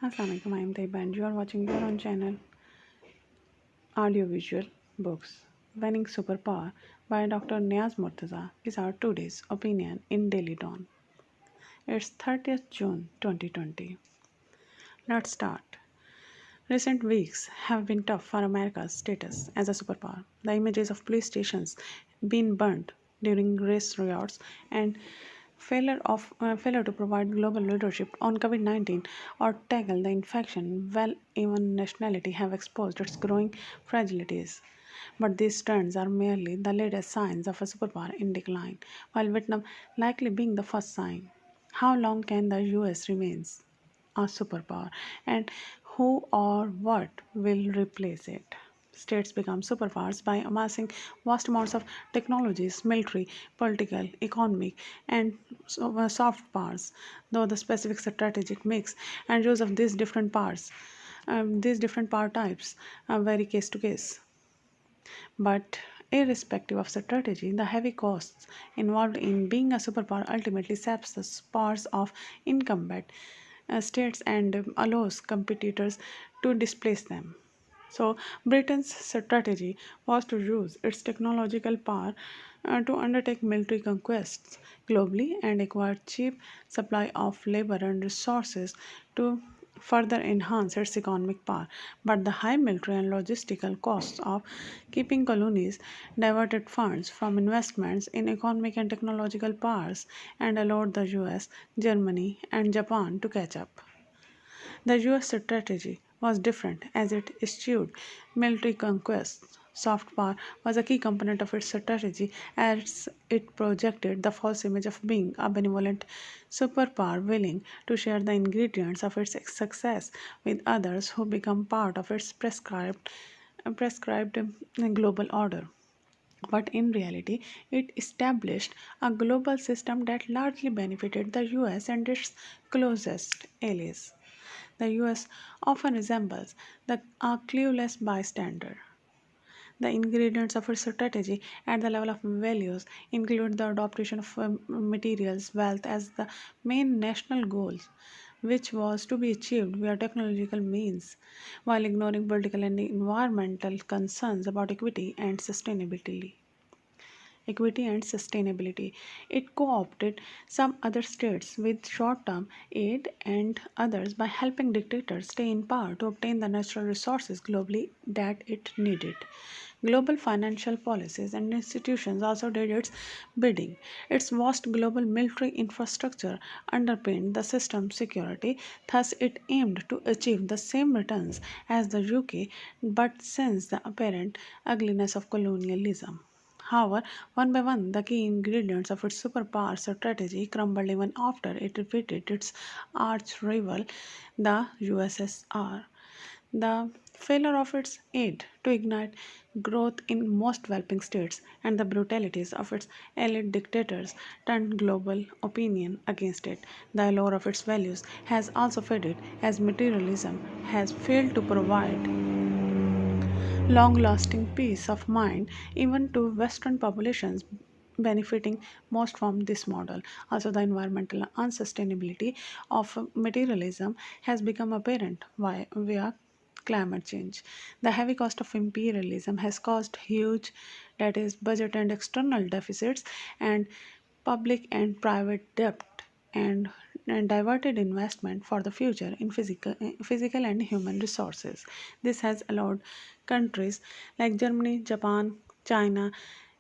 Assalamualaikum, I am Taiba and you are watching your own channel Audiovisual Books. Winning Superpower by Dr. Niaz Murtaza is our today's opinion in Daily Dawn. It's 30th June 2020. Let's start. Recent weeks have been tough for America's status as a superpower. The images of police stations being burnt during race riots and failure to provide global leadership on COVID-19 or tackle the infection well even nationality have exposed its growing fragilities. But these trends are merely the latest signs of a superpower in decline, while Vietnam likely being the first sign. How long can the US remains a superpower and who or what will replace it? States become superpowers by amassing vast amounts of technologies, military, political, economic, and soft powers, though the specific strategic mix and use of these different power types vary case to case. But irrespective of strategy, the heavy costs involved in being a superpower ultimately saps the powers of incumbent states and allows competitors to displace them. So, Britain's strategy was to use its technological power to undertake military conquests globally and acquire cheap supply of labor and resources to further enhance its economic power. But the high military and logistical costs of keeping colonies diverted funds from investments in economic and technological powers and allowed the US, Germany, and Japan to catch up. The US strategy was different as it eschewed military conquests. Soft power was a key component of its strategy as it projected the false image of being a benevolent superpower willing to share the ingredients of its success with others who become part of its prescribed global order. But in reality, it established a global system that largely benefited the US and its closest allies. The US often resembles a clueless bystander. The ingredients of its strategy at the level of values include the adoption of materials wealth as the main national goals, which was to be achieved via technological means, while ignoring political and environmental concerns about equity and sustainability. It co opted some other states with short term aid and others by helping dictators stay in power to obtain the natural resources globally that it needed. Global financial policies and institutions also did its bidding. Its vast global military infrastructure underpinned the system's security, thus, it aimed to achieve the same returns as the UK but since the apparent ugliness of colonialism. However, one by one, the key ingredients of its superpower strategy crumbled even after it defeated its arch rival, the USSR. The failure of its aid to ignite growth in most developing states and the brutalities of its elite dictators turned global opinion against it. The allure of its values has also faded as materialism has failed to provide long lasting peace of mind even to Western populations benefiting most from this model. Also, the environmental unsustainability of materialism has become apparent via climate change. The heavy cost of imperialism has caused huge, that is, budget and external deficits, and public and private debt and, and diverted investment for the future in physical and human resources. This has allowed countries like Germany, Japan, China,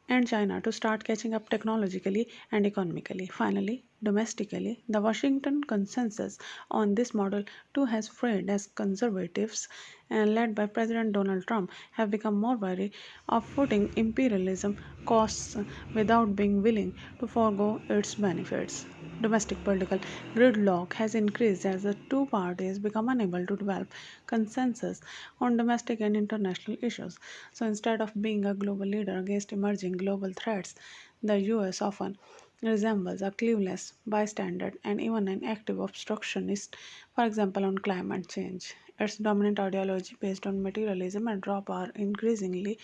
and China to start catching up technologically and economically. Finally, domestically, the Washington consensus on this model too has frayed as conservatives and led by President Donald Trump have become more wary of putting imperialism costs without being willing to forego its benefits. Domestic political gridlock has increased as the two parties become unable to develop consensus on domestic and international issues. So instead of being a global leader against emerging global threats, the US often resembles a clueless bystander and even an active obstructionist, for example, on climate change. Its dominant ideology based on materialism and raw power increasingly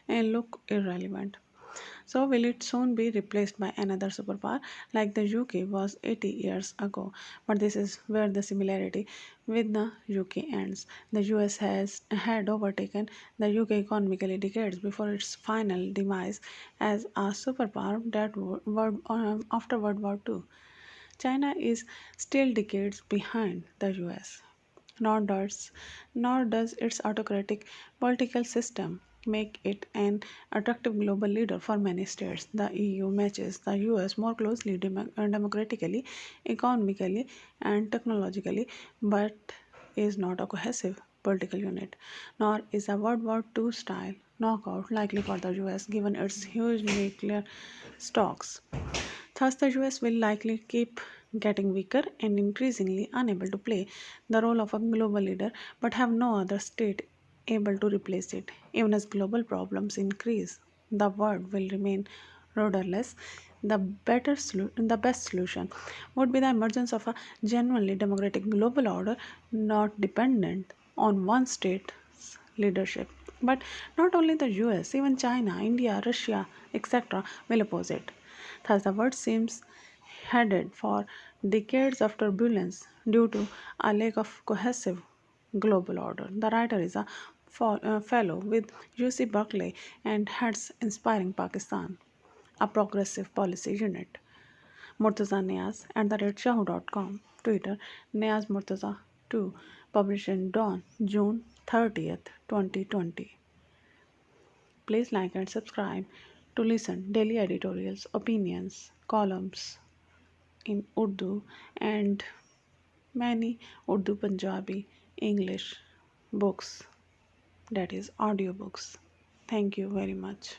look irrelevant. So, will it soon be replaced by another superpower like the UK was 80 years ago? But this is where the similarity with the UK ends. The US has had overtaken the UK economically decades before its final demise as a superpower after World War II. China is still decades behind the US. Nor does, nor does its autocratic political system make it an attractive global leader for many states. The EU matches the US more closely democratically, economically, and technologically, but is not a cohesive political unit, nor is a World War II style knockout likely for the US given its huge nuclear stocks. Thus, the US will likely keep getting weaker and increasingly unable to play the role of a global leader, but have no other state able to replace it. Even as global problems increase, the world will remain rudderless. The best solution would be the emergence of a genuinely democratic global order, not dependent on one state's leadership. But not only the US, even China, India, Russia, etc., will oppose it. Thus, the world seems headed for decades of turbulence due to a lack of cohesive global order. The writer is a fellow with UC Berkeley and heads Inspiring Pakistan, a progressive policy unit. Murtaza Niaz at the rate yahoo.com. Twitter Niaz Murtaza 2. Published in Dawn, June 30th, 2020. Please like and subscribe to listen daily editorials, opinions, columns in Urdu and many Urdu, Punjabi, English books, that is audiobooks. Thank you very much.